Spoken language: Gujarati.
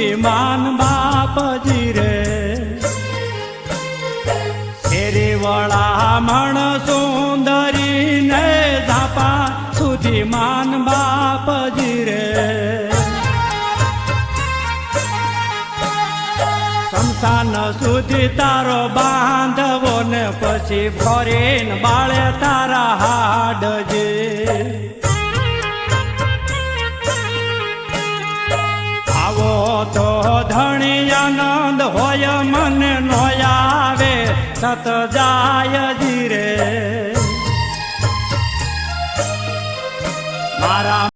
સુધી માન બાપજી રે શેરી વળા મણ સુંદરી ને ઝાપા સુધી માન બાપજી રે સંસાન સુધી તારો બાંધવો ને પછી ફરીને બાળે તારા હાડજે આવો તો ધણી આનંદ હોય મને નો આવે સત જાય જી રે મારા